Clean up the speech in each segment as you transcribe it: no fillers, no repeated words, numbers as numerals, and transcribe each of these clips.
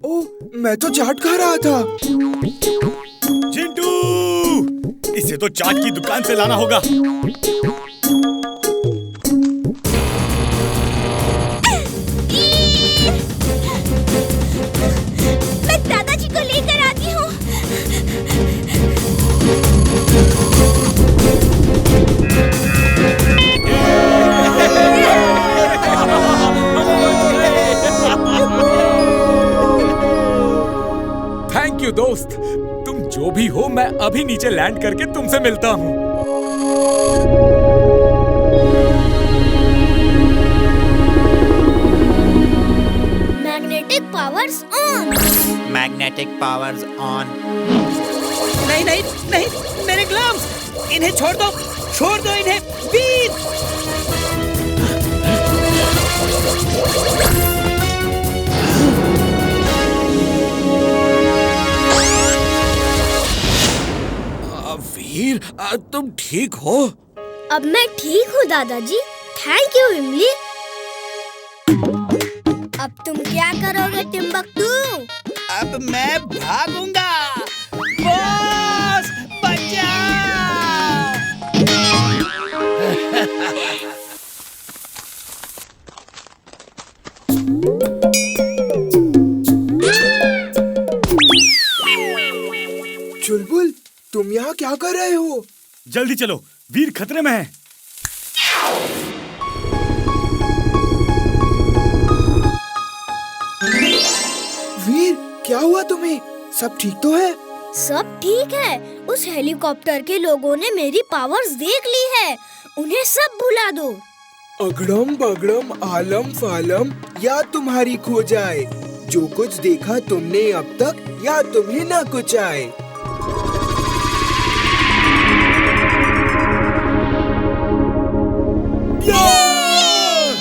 ओह, मैं तो चाट खा रहा था। चिंटू, इसे तो चाट की दुकान से लाना होगा। मैं दादाजी को लेकर आती हूँ। थैंक यू दोस्त, तुम जो भी हो मैं अभी नीचे लैंड करके तुमसे मिलता हूँ। Magnetic powers on. Magnetic powers on. नहीं नहीं नहीं, मेरे ग्लव्स, इन्हें छोड़ दो इन्हें। वीर, वीर, तुम ठीक हो? अब मैं ठीक हूँ दादाजी, थैंक यू इमली। अब तुम क्या करोगे टिम्बकटू? अब मैं भागूंगा। बॉस, बचाओ! चुलबुल, तुम यहाँ क्या कर रहे हो? जल्दी चलो, वीर खतरे में है। वीर, क्या हुआ तुम्हें? सब ठीक तो है? सब ठीक है। उस हेलीकॉप्टर के लोगों ने मेरी पावर्स देख ली है। उन्हें सब भुला दो। अगड़म बगड़म आलम फालम, या तुम्हारी खो जाए। जो कुछ देखा तुमने अब तक, या तुम्हें ना कुछ आए।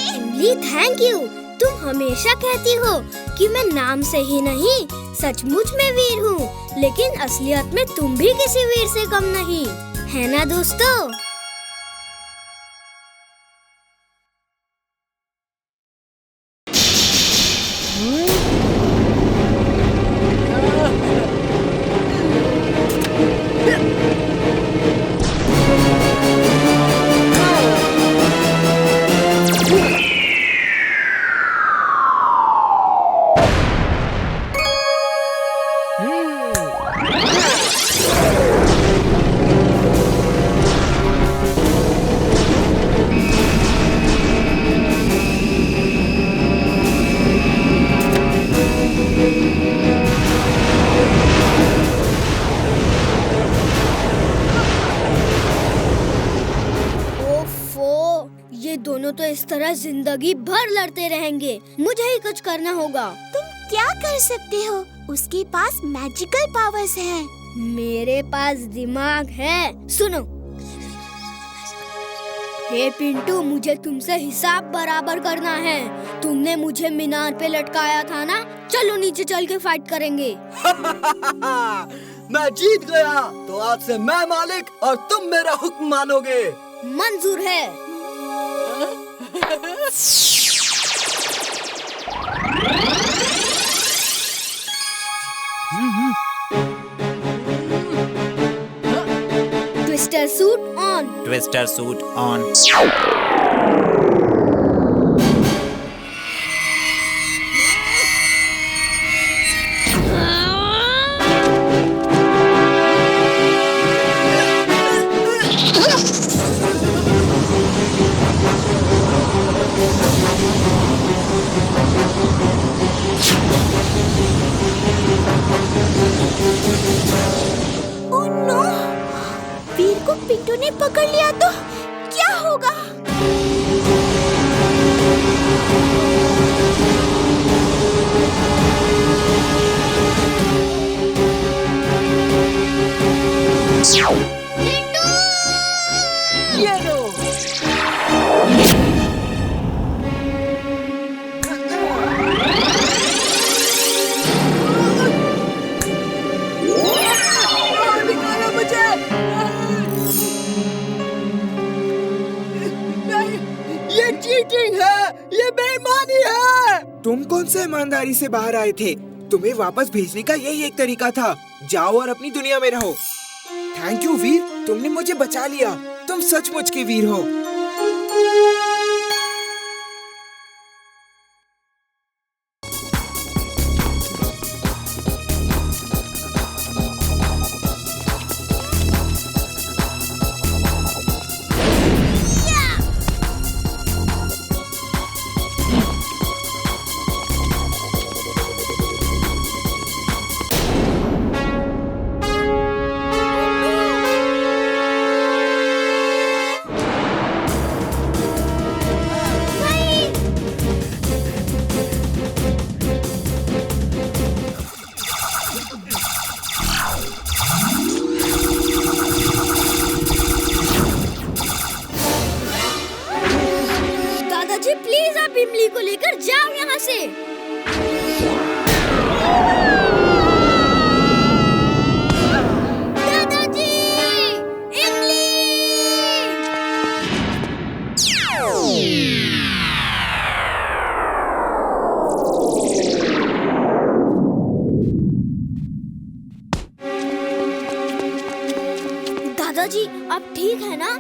इमली, थैंक यू। तुम हमेशा कहती हो कि मैं नाम से ही नहीं, सचमुच में वीर हूँ। लेकिन असलियत में तुम भी किसी वीर से कम नहीं, है ना दोस्तों? दोनों तो इस तरह जिंदगी भर लड़ते रहेंगे। मुझे ही कुछ करना होगा। तुम क्या कर सकते हो? उसके पास मैजिकल पावर्स हैं। मेरे पास दिमाग है। सुनो, हे पिंटू, मुझे तुमसे हिसाब बराबर करना है। तुमने मुझे मीनार पे लटकाया था ना? चलो नीचे चल के फाइट करेंगे। मैं जीत गया, तो आज से मैं मालिक और तुम मेरा हुक्म मानोगे। मंजूर है। Twister suit on. Twister suit on. Oh no! Veer को पिंटू ने पकड़ लिया तो क्या होगा? ये लो। निकालो मुझे। नहीं, ये चीटिंग है, ये बेईमानी है। तुम कौन से ईमानदारी से बाहर आए थे? तुम्हें वापस भेजने का यही एक तरीका था। जाओ और अपनी दुनिया में रहो। थैंक यू वीर, तुमने मुझे बचा लिया। तुम सचमुच के वीर हो। दादाजी प्लीज आप इमली को लेकर जाओ यहाँ से। दादाजी, इमली! दादाजी आप ठीक है ना?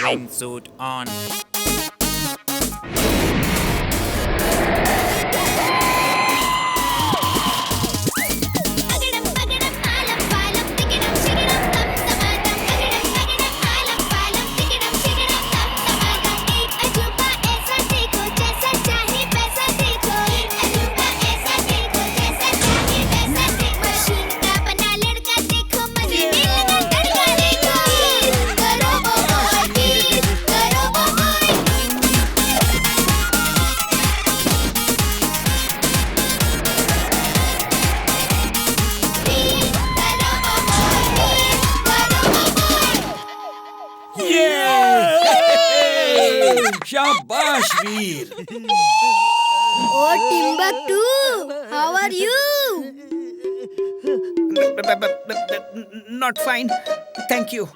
Wingsuit on. शाबाश वीर। Oh, Timbuktu, how are you? Not fine, thank you.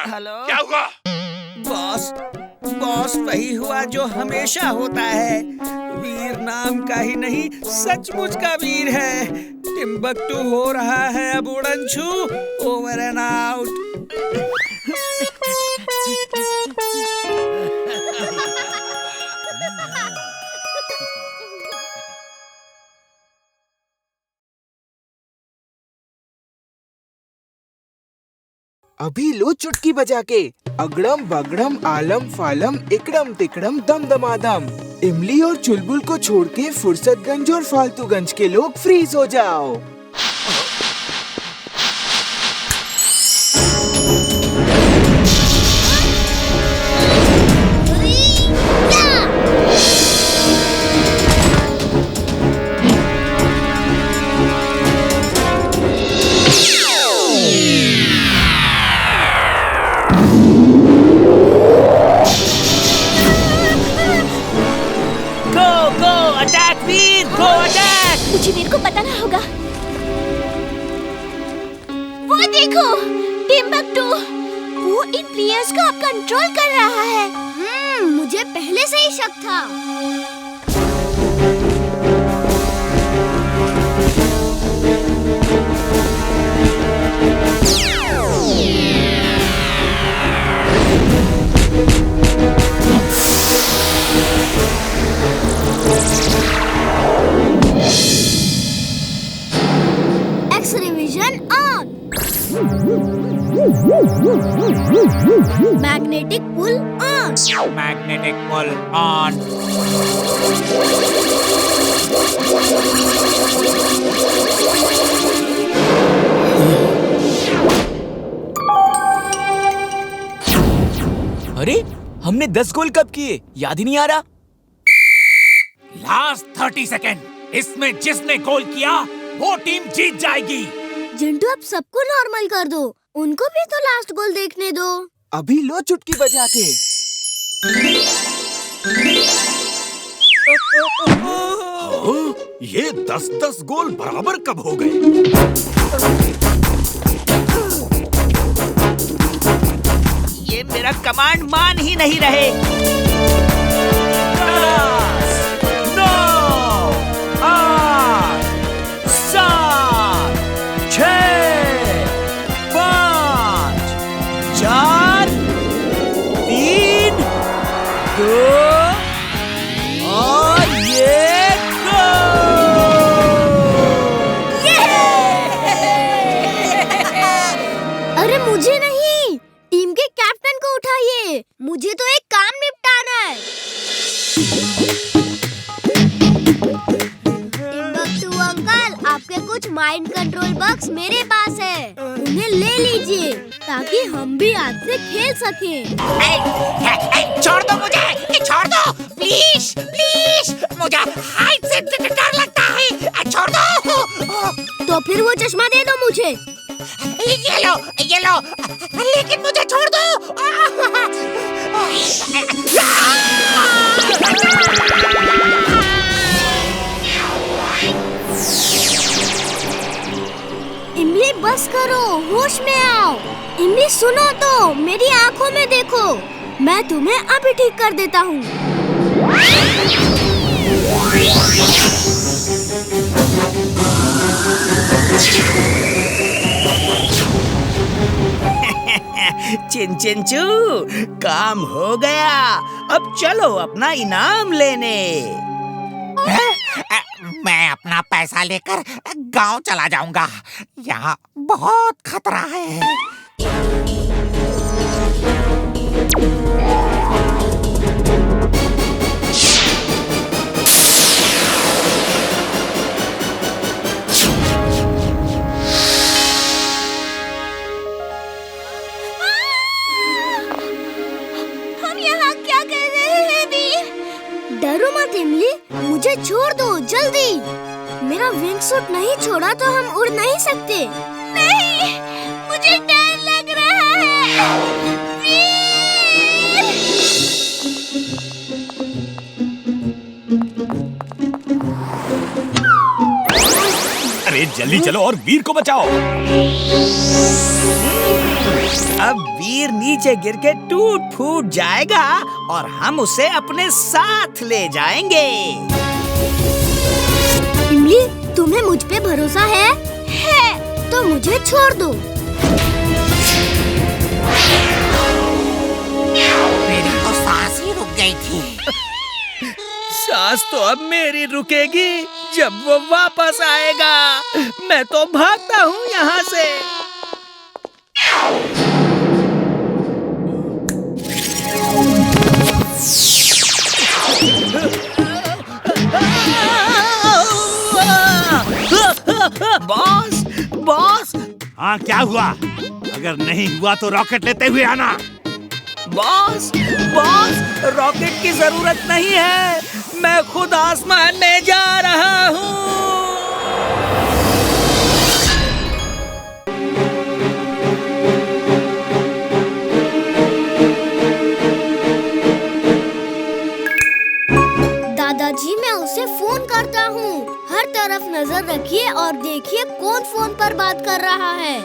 Hello, क्या हुआ? बॉस वही हुआ जो हमेशा होता है। वीर नाम का ही नहीं, सचमुच का वीर है। टिम्बकटू हो रहा है अब उड़नछू। Over and out. अभी लो चुटकी बजा के। अगड़म बगड़म आलम फालम इकड़म तिकड़म दम दमादम। इमली और चुलबुल को छोड़ के फुर्सतगंज और फालतूगंज के लोग फ्रीज हो जाओ। मुझे वीर को पता ना होगा। वो देखो, टिम्बकटू, वो इन प्लेयर्स को अब कंट्रोल कर रहा है। मुझे पहले से ही शक था। X-ray vision on. Magnetic pull on. Magnetic pull on. अरे हमने 10 गोल कब किए? याद ही नहीं आ रहा। लास्ट 30 सेकेंड, इसमें जिसने गोल किया वो टीम जीत जाएगी। जिंटू अब सबको नॉर्मल कर दो, उनको भी तो लास्ट गोल देखने दो। अभी लो चुटकी बजा के। ये 10-10 गोल बराबर कब हो गए? ये मेरा कमांड मान ही नहीं रहे। 9, 8, 7, 6, 5, 4, 3, 2 और ये अरे मुझे नहीं, टीम के कैप्टन को उठाइए, मुझे तो एक काम निपटाना है। टिम्बकटू अंकल, आपके कुछ माइंड कंट्रोल बक्स मेरे पास है, उन्हें ले लीजिए ताकि हम भी आज से खेल सकें। छोड़ दो मुझे, छोड़ दो प्लीज प्लीज, मुझे हाइट से डर लगता है, छोड़ दो। तो फिर वो चश्मा दे दो मुझे। ये लो, लेकिन मुझे छोड़ दो। इमली बस करो, होश में आओ। इमली सुनो तो, मेरी आंखों में देखो, मैं तुम्हें अभी ठीक कर देता हूँ। चिंचिंचू, काम हो गया। अब चलो अपना इनाम लेने। मैं अपना पैसा लेकर गांव चला जाऊंगा, यहाँ बहुत खतरा है। डरो मत इमली, मुझे छोड़ दो जल्दी। मेरा विंग सूट नहीं छोड़ा तो हम उड़ नहीं सकते। नहीं, मुझे डर लग रहा है। अरे जल्दी चलो और वीर को बचाओ। अब वीर नीचे गिर के टूट फूट जाएगा और हम उसे अपने साथ ले जाएंगे। इमली, तुम्हें मुझ पे भरोसा है? है, तो मुझे छोड़ दो। मेरी तो सांस ही रुक गई थी। सांस तो अब मेरी रुकेगी जब वो वापस आएगा। मैं तो भागता हूँ यहाँ से। Boss, boss. हाँ, क्या हुआ? अगर नहीं हुआ तो रॉकेट लेते हुए आना। बॉस, बॉस, रॉकेट की जरूरत नहीं है, मैं खुद आसमान में जा रहा हूँ। दादाजी, मैं उसे फोन करता हूँ। हर तरफ नजर रखिए और देखिए कौन फोन पर बात कर रहा है।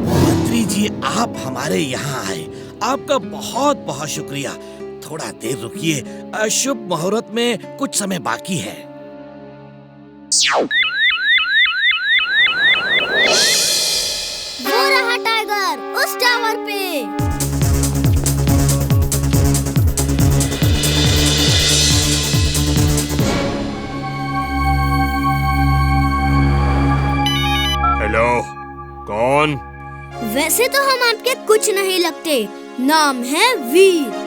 मंत्री जी, आप हमारे यहाँ आए, आपका बहुत बहुत शुक्रिया। थोड़ा देर रुकिए, शुभ मुहूर्त में कुछ समय बाकी है। वो रहा टाइगर उस टावर पे। हेलो, कौन? वैसे तो हम आपके कुछ नहीं लगते, नाम है वीर।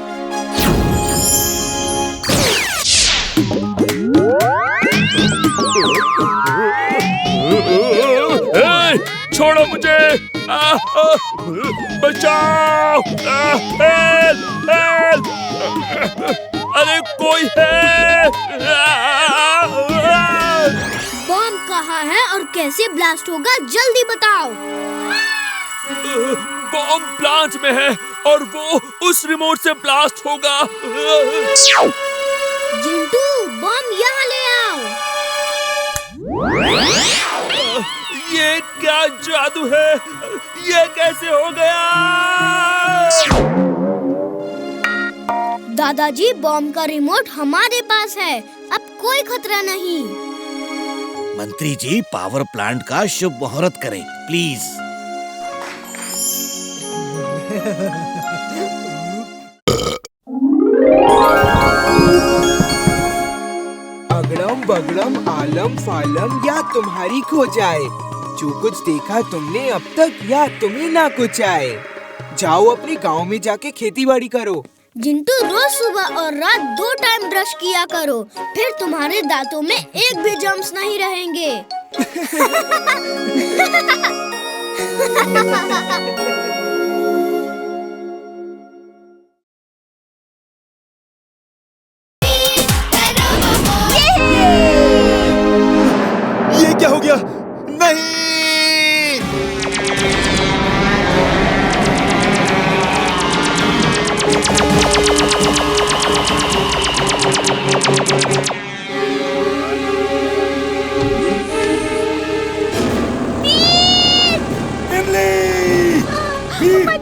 छोड़ो मुझे। बचाओ! हेल्प! हेल्प! अरे कोई है! बॉम्ब कहाँ है और कैसे ब्लास्ट होगा, जल्दी बताओ। बॉम्ब प्लांट में है और वो उस रिमोट से ब्लास्ट होगा। जिंटू, बॉम्ब यहाँ ले आओ। ये क्या जादू है? ये कैसे हो गया? दादाजी, बॉम्ब का रिमोट हमारे पास है, अब कोई खतरा नहीं। मंत्री जी, पावर प्लांट का शुभ मुहूर्त करें प्लीज। अगड़म बगड़म आलम फालम या तुम्हारी खो जाए, जो कुछ देखा तुमने अब तक या तुम्हें ना कुछ आए। जाओ अपने गांव में जाके खेती बाड़ी करो। जिंटू, रोज सुबह और रात 2 टाइम ब्रश किया करो, फिर तुम्हारे दांतों में एक भी जम्स नहीं रहेंगे। ये क्या हो गया? नहीं!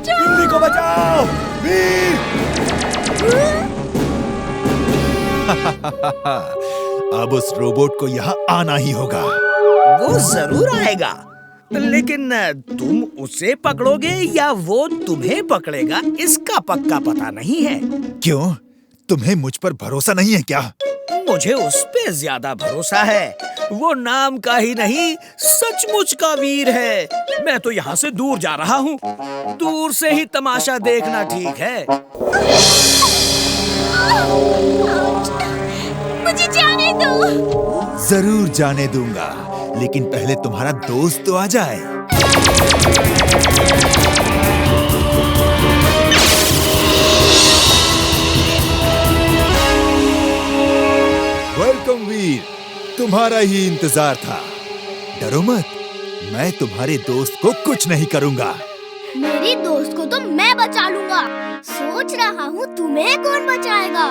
इमली को बचाओ! वीर! अब उस रोबोट को यहाँ आना ही होगा। वो जरूर आएगा, लेकिन तुम उसे पकड़ोगे या वो तुम्हें पकड़ेगा, इसका पक्का पता नहीं है। क्यों? तुम्हें मुझ पर भरोसा नहीं है क्या? मुझे उस पे ज्यादा भरोसा है। वो नाम का ही नहीं, सचमुच का वीर है। मैं तो यहाँ से दूर जा रहा हूँ। दूर से ही तमाशा देखना ठीक है। मुझे जाने दो। जरूर जाने दूंगा, लेकिन पहले तुम्हारा दोस्त तो आ जाए। वेलकम वीर, तुम्हारा ही इंतजार था। डरो मत, मैं तुम्हारे दोस्त को कुछ नहीं करूंगा। मेरी दोस्त को तो मैं बचा लूंगा। सोच रहा हूँ तुम्हें कौन बचाएगा।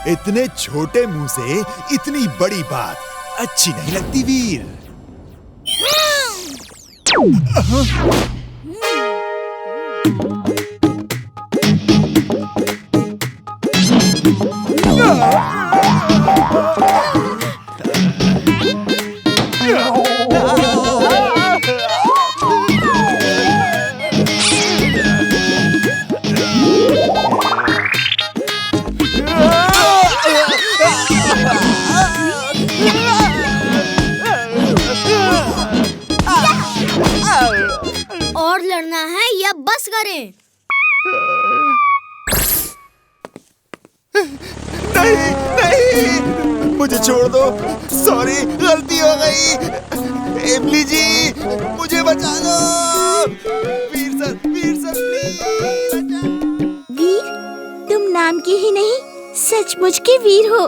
इतने छोटे मुंह से इतनी बड़ी बात अच्छी नहीं लगती वीर। और लड़ना है या बस करें? नहीं नहीं, मुझे छोड़ दो। सॉरी, गलती हो गई। इमली जी, मुझे बचा लो। वीर सर प्लीज। वीर, तुम नाम के ही नहीं, सचमुच के वीर हो।